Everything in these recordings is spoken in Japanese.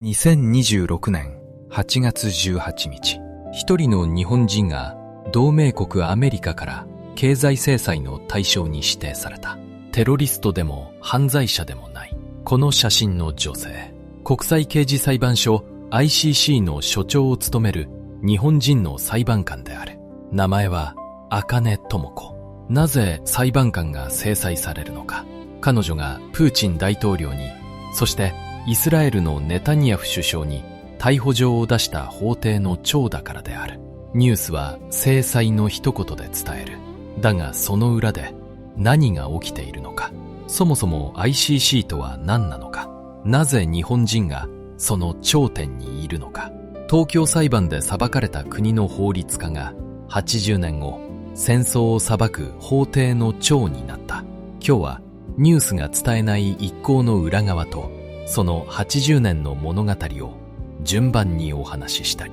2026年8月18日、一人の日本人が同盟国アメリカから経済制裁の対象に指定された。テロリストでも犯罪者でもない。この写真の女性、国際刑事裁判所 ICC の所長を務める日本人の裁判官である。名前は茜智子。なぜ裁判官が制裁されるのか。彼女がプーチン大統領に、そしてイスラエルのネタニヤフ首相に逮捕状を出した法廷の長だからである。ニュースは制裁の一言で伝える。だがその裏で何が起きているのか。そもそも ICC とは何なのか。なぜ日本人がその頂点にいるのか。東京裁判で裁かれた国の法律家が80年後、戦争を裁く法廷の長になった。今日はニュースが伝えない一行の裏側とその80年の物語を順番にお話ししたい。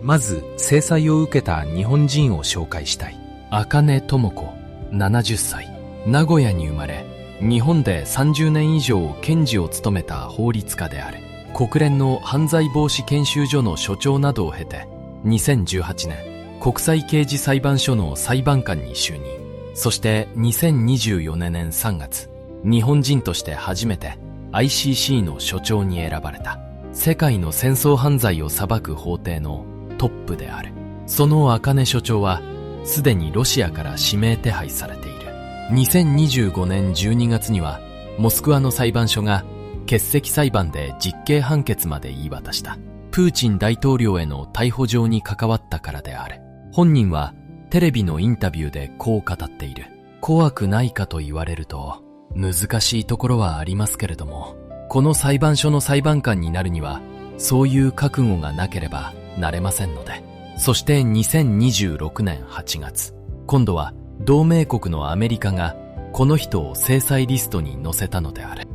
まず制裁を受けた日本人を紹介したい。茜智子、70歳。名古屋に生まれ、日本で30年以上検事を務めた法律家である。国連の犯罪防止研修所の所長などを経て、2018年、国際刑事裁判所の裁判官に就任。そして2024年3月、日本人として初めて ICC の所長に選ばれた。世界の戦争犯罪を裁く法廷のトップである。その茜所長は、すでにロシアから指名手配されている。2025年12月には、モスクワの裁判所が欠席裁判で実刑判決まで言い渡した。プーチン大統領への逮捕状に関わったからである。本人は、テレビのインタビューでこう語っている。怖くないかと言われると難しいところはありますけれども、この裁判所の裁判官になるにはそういう覚悟がなければなれませんので。そして2026年8月、今度は同盟国のアメリカがこの人を制裁リストに載せたのである。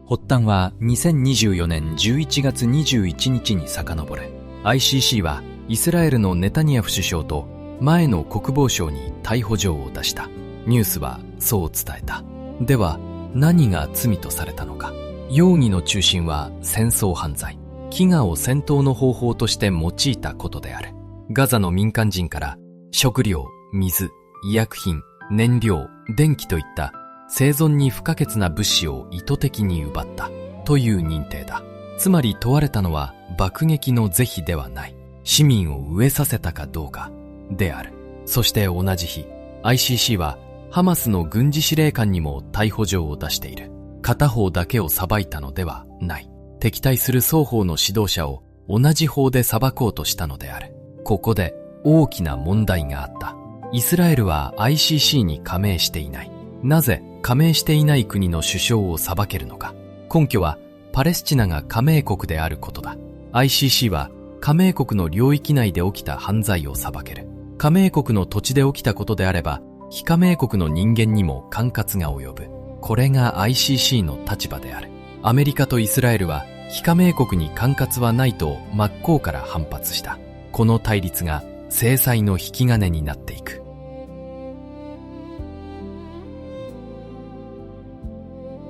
発端は2024年11月21日に遡る。ICC はイスラエルのネタニヤフ首相と前の国防相に逮捕状を出した。ニュースはそう伝えた。では何が罪とされたのか。容疑の中心は戦争犯罪。飢餓を戦闘の方法として用いたことである。ガザの民間人から食料、水、医薬品、燃料、電気といった生存に不可欠な物資を意図的に奪ったという認定だ。つまり問われたのは爆撃の是非ではない。市民を飢えさせたかどうかである。そして同じ日、ICC はハマスの軍事司令官にも逮捕状を出している。片方だけを裁いたのではない。敵対する双方の指導者を同じ法で裁こうとしたのである。ここで大きな問題があった。イスラエルは ICC に加盟していない。なぜ加盟していない国の首相を裁けるのか。根拠はパレスチナが加盟国であることだ。ICC は加盟国の領域内で起きた犯罪を裁ける。加盟国の土地で起きたことであれば、非加盟国の人間にも管轄が及ぶ。これが ICC の立場である。アメリカとイスラエルは非加盟国に管轄はないと真っ向から反発した。この対立が制裁の引き金になっていく。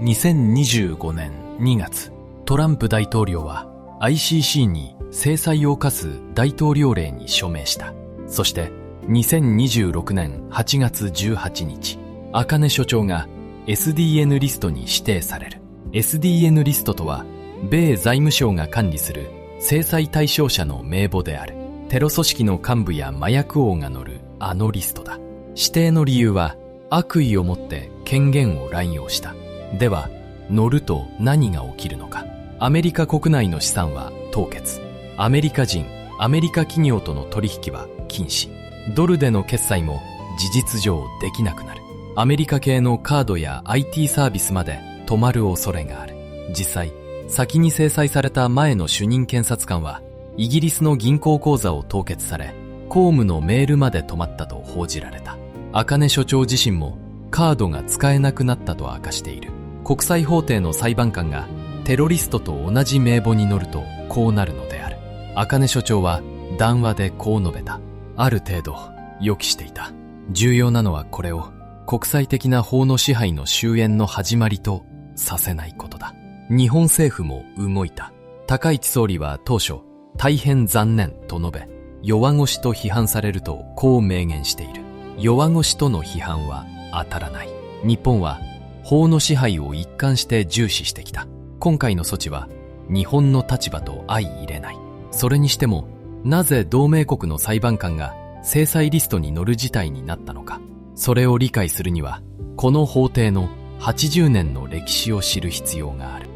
2025年2月、トランプ大統領は ICC に制裁を科す大統領令に署名した。そして2026年8月18日、茜所長が SDN リストに指定される。SDN リストとは、米財務省が管理する制裁対象者の名簿である。テロ組織の幹部や麻薬王が載るあのリストだ。指定の理由は、悪意を持って権限を乱用した。では、載ると何が起きるのか。アメリカ国内の資産は凍結。アメリカ人、アメリカ企業との取引は禁止。ドルでの決済も事実上できなくなる。アメリカ系のカードや IT サービスまで止まる恐れがある。実際、先に制裁された前の主任検察官は、イギリスの銀行口座を凍結され、公務のメールまで止まったと報じられた。茜所長自身もカードが使えなくなったと明かしている。国際法廷の裁判官がテロリストと同じ名簿に載るとこうなるのである。茜所長は談話でこう述べた。ある程度予期していた。重要なのはこれを国際的な法の支配の終焉の始まりとさせないことだ。日本政府も動いた。高市総理は当初、大変残念と述べ、弱腰と批判されるとこう明言している。弱腰との批判は当たらない。日本は法の支配を一貫して重視してきた。今回の措置は日本の立場と相入れない。それにしても、なぜ同盟国の裁判官が制裁リストに載る事態になったのか。それを理解するには、この法廷の80年の歴史を知る必要がある。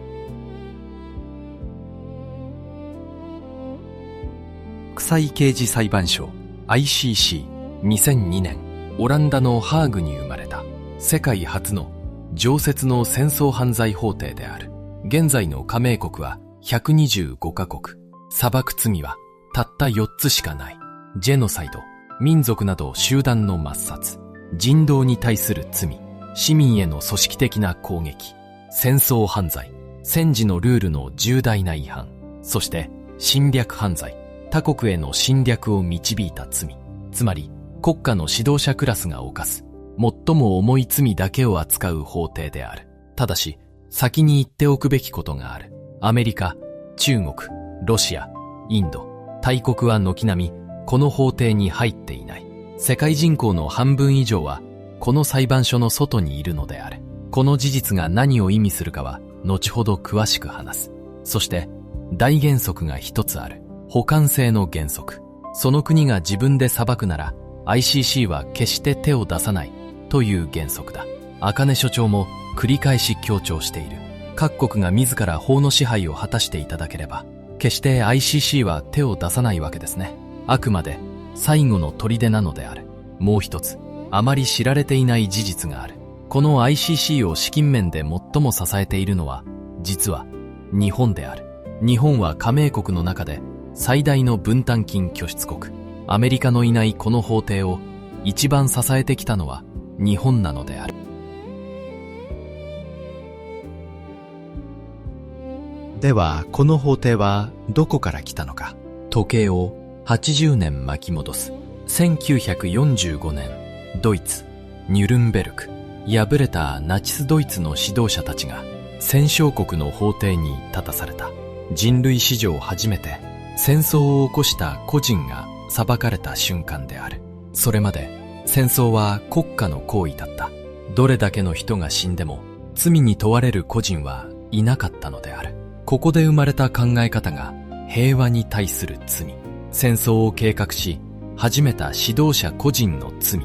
国際刑事裁判所 ICC、2002 年、オランダのハーグに生まれた世界初の常設の戦争犯罪法廷である。現在の加盟国は125カ国。裁く罪はたった4つしかない。ジェノサイド、民族など集団の抹殺、人道に対する罪、市民への組織的な攻撃、戦争犯罪、戦時のルールの重大な違反、そして侵略犯罪、他国への侵略を導いた罪、つまり国家の指導者クラスが犯す最も重い罪だけを扱う法廷である。ただし、先に言っておくべきことがある。アメリカ、中国、ロシア、インド、大国は軒並みこの法廷に入っていない。世界人口の半分以上はこの裁判所の外にいるのである。この事実が何を意味するかは後ほど詳しく話す。そして大原則が一つある。補完性の原則。その国が自分で裁くなら ICC は決して手を出さないという原則だ。茜所長も繰り返し強調している。各国が自ら法の支配を果たしていただければ、決して ICC は手を出さないわけですね。あくまで最後の砦なのである。もう一つ、あまり知られていない事実がある。この ICC を資金面で最も支えているのは、実は日本である。日本は加盟国の中で最大の分担金拠出国。アメリカのいないこの法廷を一番支えてきたのは日本なのである。では、この法廷はどこから来たのか。時計を80年巻き戻す。1945年、ドイツ、ニュルンベルク。敗れたナチスドイツの指導者たちが戦勝国の法廷に立たされた。人類史上初めて戦争を起こした個人が裁かれた瞬間である。それまで戦争は国家の行為だった。どれだけの人が死んでも罪に問われる個人はいなかったのである。ここで生まれた考え方が平和に対する罪。戦争を計画し始めた指導者個人の罪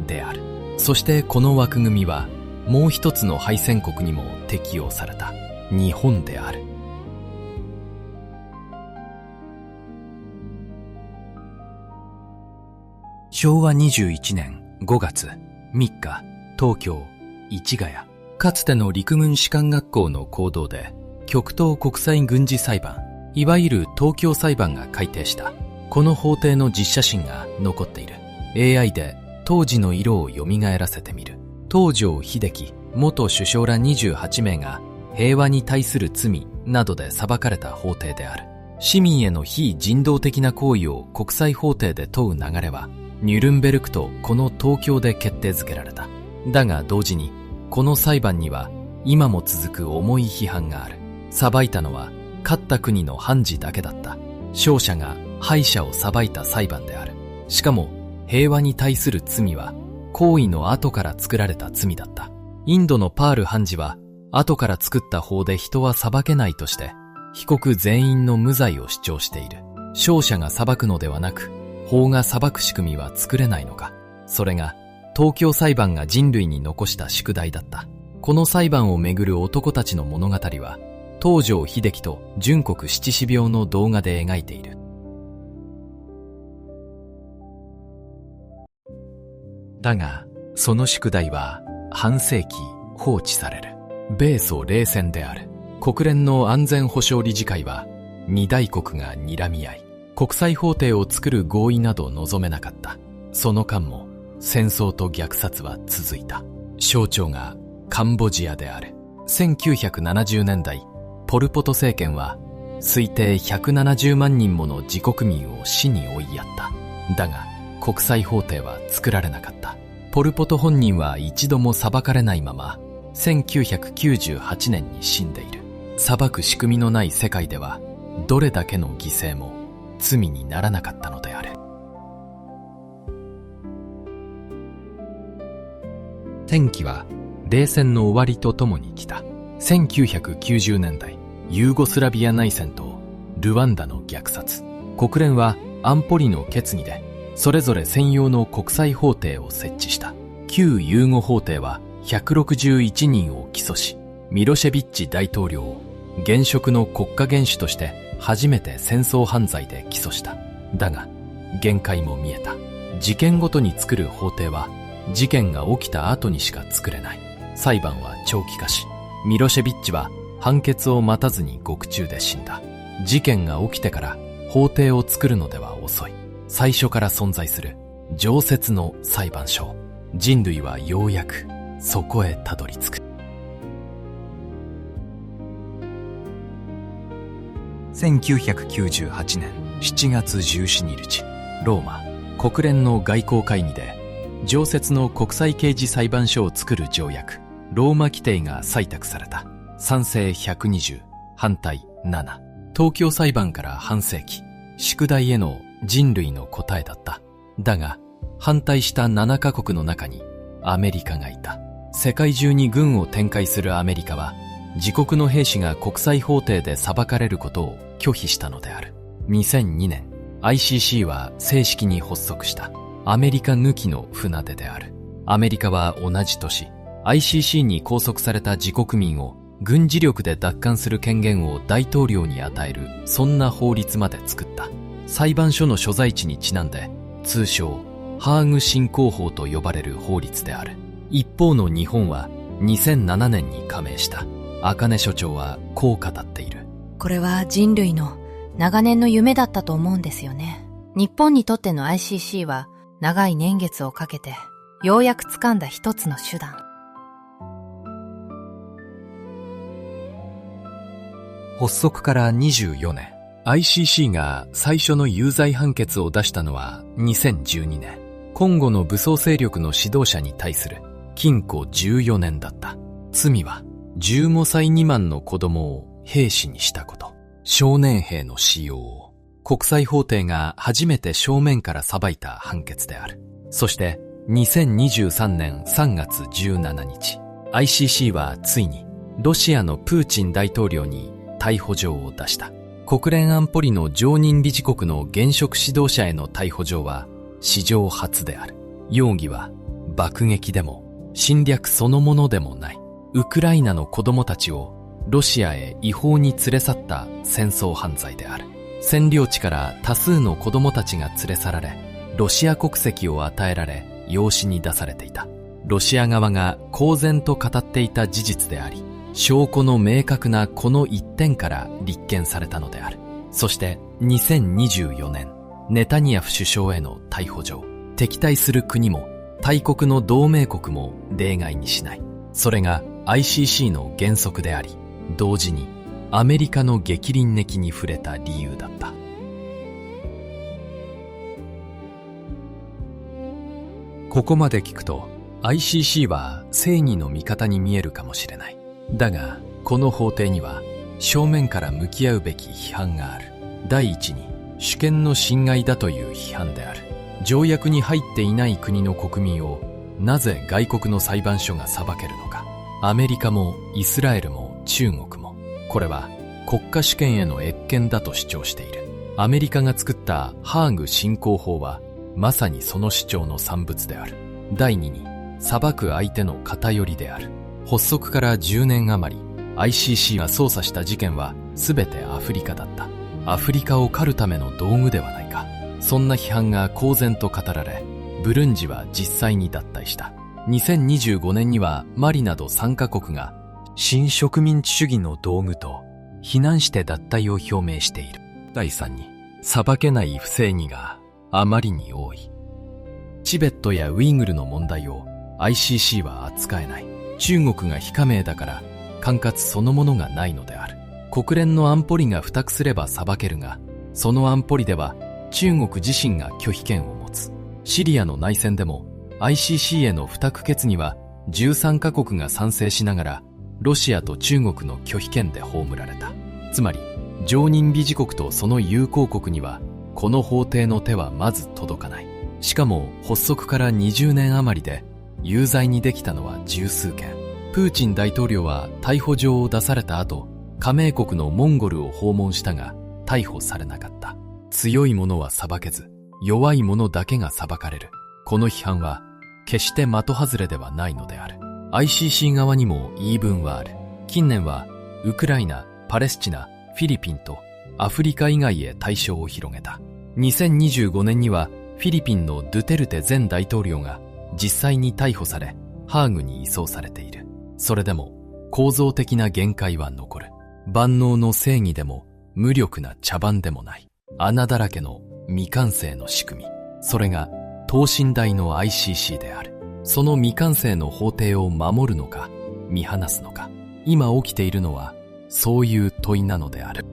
である。そしてこの枠組みはもう一つの敗戦国にも適用された。日本である。昭和21年5月3日、東京、市ヶ谷。かつての陸軍士官学校の講堂で、極東国際軍事裁判、いわゆる東京裁判が改定した。この法廷の実写真が残っている。AI で当時の色を蘇らせてみる。東條英機元首相ら28名が平和に対する罪などで裁かれた法廷である。市民への非人道的な行為を国際法廷で問う流れは、ニュルンベルクとこの東京で決定づけられた。だが同時に、この裁判には今も続く重い批判がある。裁いたのは勝った国の判事だけだった。勝者が敗者を裁いた裁判である。しかも平和に対する罪は行為の後から作られた罪だった。インドのパール判事は後から作った法で人は裁けないとして被告全員の無罪を主張している。勝者が裁くのではなく法が裁く仕組みは作れないのか。それが東京裁判が人類に残した宿題だった。この裁判をめぐる男たちの物語は東條英機と純国七死病の動画で描いている。だがその宿題は半世紀放置される。米ソ冷戦である。国連の安全保障理事会は二大国が睨み合い、国際法廷を作る合意など望めなかった。その間も戦争と虐殺は続いた。象徴がカンボジアである。1970年代、ポル・ポト政権は推定170万人もの自国民を死に追いやった。だが国際法廷は作られなかった。ポル・ポト本人は一度も裁かれないまま、1998年に死んでいる。裁く仕組みのない世界では、どれだけの犠牲も罪にならなかったのである。転機は冷戦の終わりとともに来た。1990年代、ユーゴスラビア内戦とルワンダの虐殺。国連は安保理の決議でそれぞれ専用の国際法廷を設置した。旧ユーゴ法廷は161人を起訴し、ミロシェビッチ大統領を現職の国家元首として初めて戦争犯罪で起訴した。だが限界も見えた。事件ごとに作る法廷は事件が起きた後にしか作れない。裁判は長期化し、ミロシェビッチは判決を待たずに獄中で死んだ。事件が起きてから法廷を作るのでは遅い。最初から存在する常設の裁判所。人類はようやくそこへたどり着く。1998年7月17日、ローマ、国連の外交会議で常設の国際刑事裁判所を作る条約、ローマ規定が採択された。賛成120、反対7。東京裁判から半世紀、宿題への人類の答えだった。だが、反対した7カ国の中にアメリカがいた。世界中に軍を展開するアメリカは、自国の兵士が国際法廷で裁かれることを拒否したのである。2002年、ICC は正式に発足した。アメリカ抜きの船出である。アメリカは同じ年、ICC に拘束された自国民を軍事力で奪還する権限を大統領に与える、そんな法律まで作った。裁判所の所在地にちなんで、通称ハーグ振興法と呼ばれる法律である。一方の日本は2007年に加盟した。茜所長はこう語っている。これは人類の長年の夢だったと思うんですよね。日本にとっての ICC は長い年月をかけてようやく掴んだ一つの手段。発足から24年、ICC が最初の有罪判決を出したのは2012年。コンゴの武装勢力の指導者に対する禁錮14年だった。罪は15歳未満の子供を兵士にしたこと。少年兵の使用を国際法廷が初めて正面から裁いた判決である。そして2023年3月17日、ICC はついにロシアのプーチン大統領に逮捕状を出した。国連安保理の常任理事国の現職指導者への逮捕状は史上初である。容疑は爆撃でも侵略そのものでもない。ウクライナの子供たちをロシアへ違法に連れ去った戦争犯罪である。占領地から多数の子供たちが連れ去られ、ロシア国籍を与えられ、養子に出されていた。ロシア側が公然と語っていた事実であり、証拠の明確なこの一点から立件されたのである。そして2024年、ネタニヤフ首相への逮捕状。敵対する国も大国の同盟国も例外にしない。それが ICC の原則であり、同時にアメリカの逆鱗歴に触れた理由だった。ここまで聞くと ICC は正義の味方に見えるかもしれない。だがこの法廷には正面から向き合うべき批判がある。第一に主権の侵害だという批判である。条約に入っていない国の国民をなぜ外国の裁判所が裁けるのか。アメリカもイスラエルも中国もこれは国家主権への越権だと主張している。アメリカが作ったハーグ振興法はまさにその主張の産物である。第二に裁く相手の偏りである。発足から10年余り ICC が捜査した事件は全てアフリカだった。アフリカを狩るための道具ではないか。そんな批判が公然と語られ、ブルンジは実際に脱退した。2025年にはマリなど3カ国が新植民地主義の道具と非難して脱退を表明している。第3に、裁けない不正義があまりに多い。チベットやウイグルの問題を ICC は扱えない。中国が非加盟だから管轄そのものがないのである。国連の安保理が付託すれば裁けるが、その安保理では中国自身が拒否権を持つ。シリアの内戦でも ICC への付託決議は13カ国が賛成しながらロシアと中国の拒否権で葬られた。つまり常任理事国とその友好国にはこの法廷の手はまず届かない。しかも発足から20年余りで有罪にできたのは十数件。プーチン大統領は逮捕状を出された後、加盟国のモンゴルを訪問したが逮捕されなかった。強い者は裁けず、弱い者だけが裁かれる。この批判は決して的外れではないのである。ICC 側にも言い分はある。近年はウクライナ、パレスチナ、フィリピンとアフリカ以外へ対象を広げた。2025年にはフィリピンのドゥテルテ前大統領が実際に逮捕され、ハーグに移送されている。それでも構造的な限界は残る。万能の正義でも無力な茶番でもない。穴だらけの未完成の仕組み。それが等身大の ICC である。その未完成の法廷を守るのか見放すのか。今起きているのはそういう問いなのである。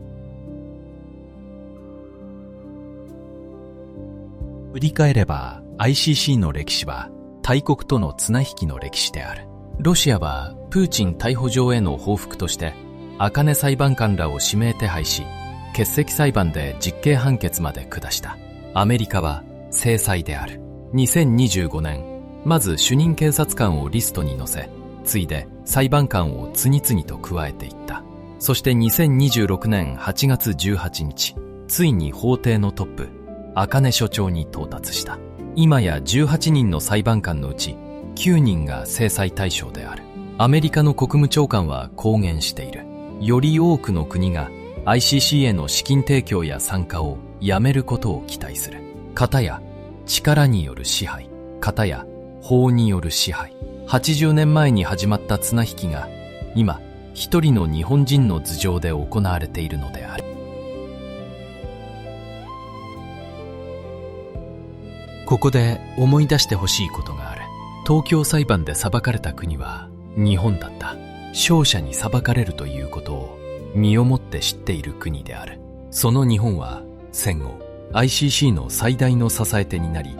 振り返れば ICC の歴史は大国との綱引きの歴史である。ロシアはプーチン逮捕状への報復として茜裁判官らを指名手配し、欠席裁判で実刑判決まで下した。アメリカは制裁である。2025年、まず主任検察官をリストに載せ、次いで裁判官を次々と加えていった。そして2026年8月18日、ついに法廷のトップ、茜所長に到達した。今や18人の裁判官のうち9人が制裁対象である。アメリカの国務長官は公言している。より多くの国が ICC への資金提供や参加をやめることを期待する。片や力による支配、片や法による支配。80年前に始まった綱引きが今一人の日本人の頭上で行われているのである。ここで思い出してほしいことがある。東京裁判で裁かれた国は日本だった。勝者に裁かれるということを身をもって知っている国である。その日本は戦後 ICC の最大の支え手になり、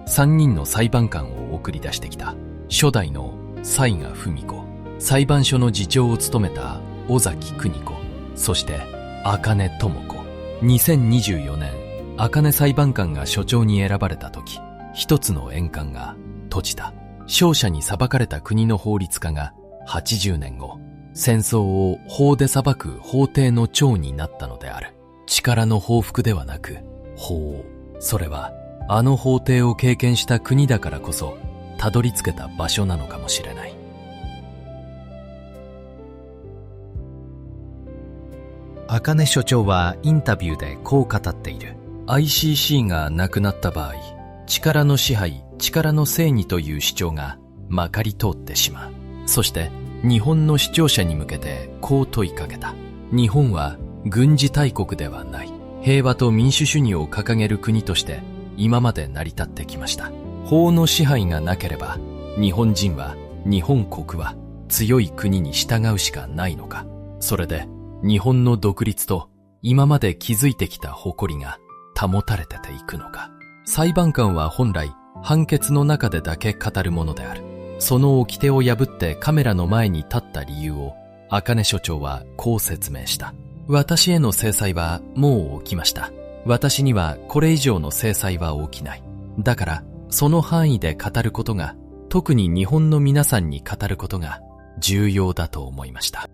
3人の裁判官を送り出してきた。初代の雑賀文子、裁判所の次長を務めた尾崎邦子、そして茜智子。2024年、茜裁判官が所長に選ばれた時、一つの円環が閉じた。勝者に裁かれた国の法律家が80年後、戦争を法で裁く法廷の長になったのである。力の報復ではなく、法。それはあの法廷を経験した国だからこそたどり着けた場所なのかもしれない。茜所長はインタビューでこう語っている。ICC がなくなった場合、力の支配、力の正義という主張がまかり通ってしまう。そして日本の視聴者に向けてこう問いかけた。日本は軍事大国ではない。平和と民主主義を掲げる国として今まで成り立ってきました。法の支配がなければ、日本人は、日本国は強い国に従うしかないのか。それで日本の独立と今まで築いてきた誇りが保たれてていくのか。裁判官は本来判決の中でだけ語るものである。その掟を破ってカメラの前に立った理由を茜所長はこう説明した。私への制裁はもう起きました。私にはこれ以上の制裁は起きない。だからその範囲で語ることが、特に日本の皆さんに語ることが重要だと思いました。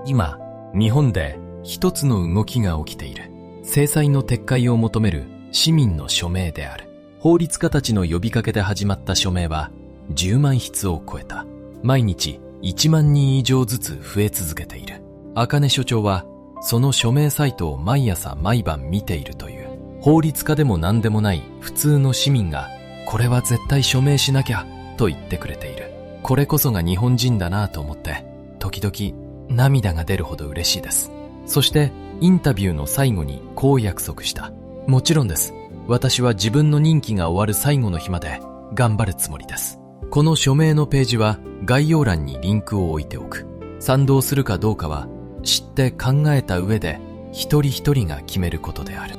今、日本で一つの動きが起きている。制裁の撤回を求める市民の署名である。法律家たちの呼びかけで始まった署名は10万筆を超えた。毎日1万人以上ずつ増え続けている。茜所長はその署名サイトを毎朝毎晩見ているという。法律家でも何でもない普通の市民が、これは絶対署名しなきゃと言ってくれている。これこそが日本人だなと思って、時々涙が出るほど嬉しいです。そしてインタビューの最後にこう約束した。もちろんです。私は自分の任期が終わる最後の日まで頑張るつもりです。この署名のページは概要欄にリンクを置いておく。賛同するかどうかは知って考えた上で一人一人が決めることである。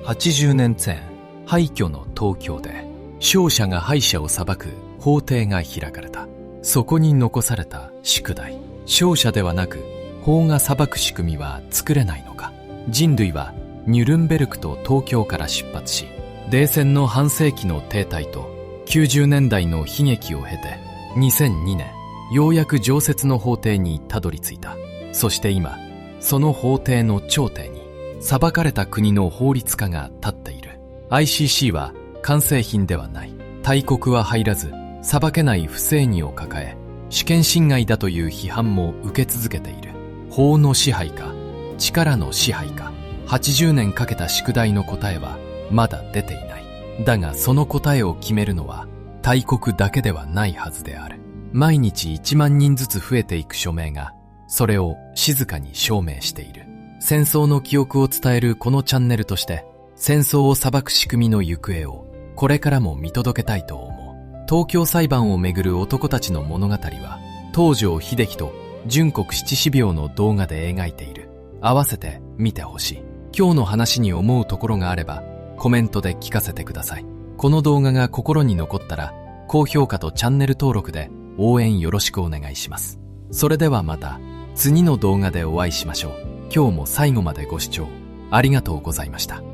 80年前、廃墟の東京で、勝者が敗者を裁く法廷が開かれた。そこに残された宿題。勝者ではなく、法が裁く仕組みは作れないのか。人類はニュルンベルクと東京から出発し、冷戦の半世紀の停滞と90年代の悲劇を経て、2002年、ようやく常設の法廷にたどり着いた。そして今、その法廷の頂点に、裁かれた国の法律家が立っている。ICC は完成品ではない。大国は入らず、裁けない不正義を抱え、主権侵害だという批判も受け続けている。法の支配か、力の支配か、80年かけた宿題の答えはまだ出ていない。だがその答えを決めるのは大国だけではないはずである。毎日1万人ずつ増えていく署名が、それを静かに証明している。戦争の記憶を伝えるこのチャンネルとして、戦争を裁く仕組みの行方をこれからも見届けたいと思う。東京裁判をめぐる男たちの物語は、東条英機と純国七死病の動画で描いている。合わせて見てほしい。今日の話に思うところがあれば、コメントで聞かせてください。この動画が心に残ったら、高評価とチャンネル登録で応援よろしくお願いします。それではまた次の動画でお会いしましょう。今日も最後までご視聴ありがとうございました。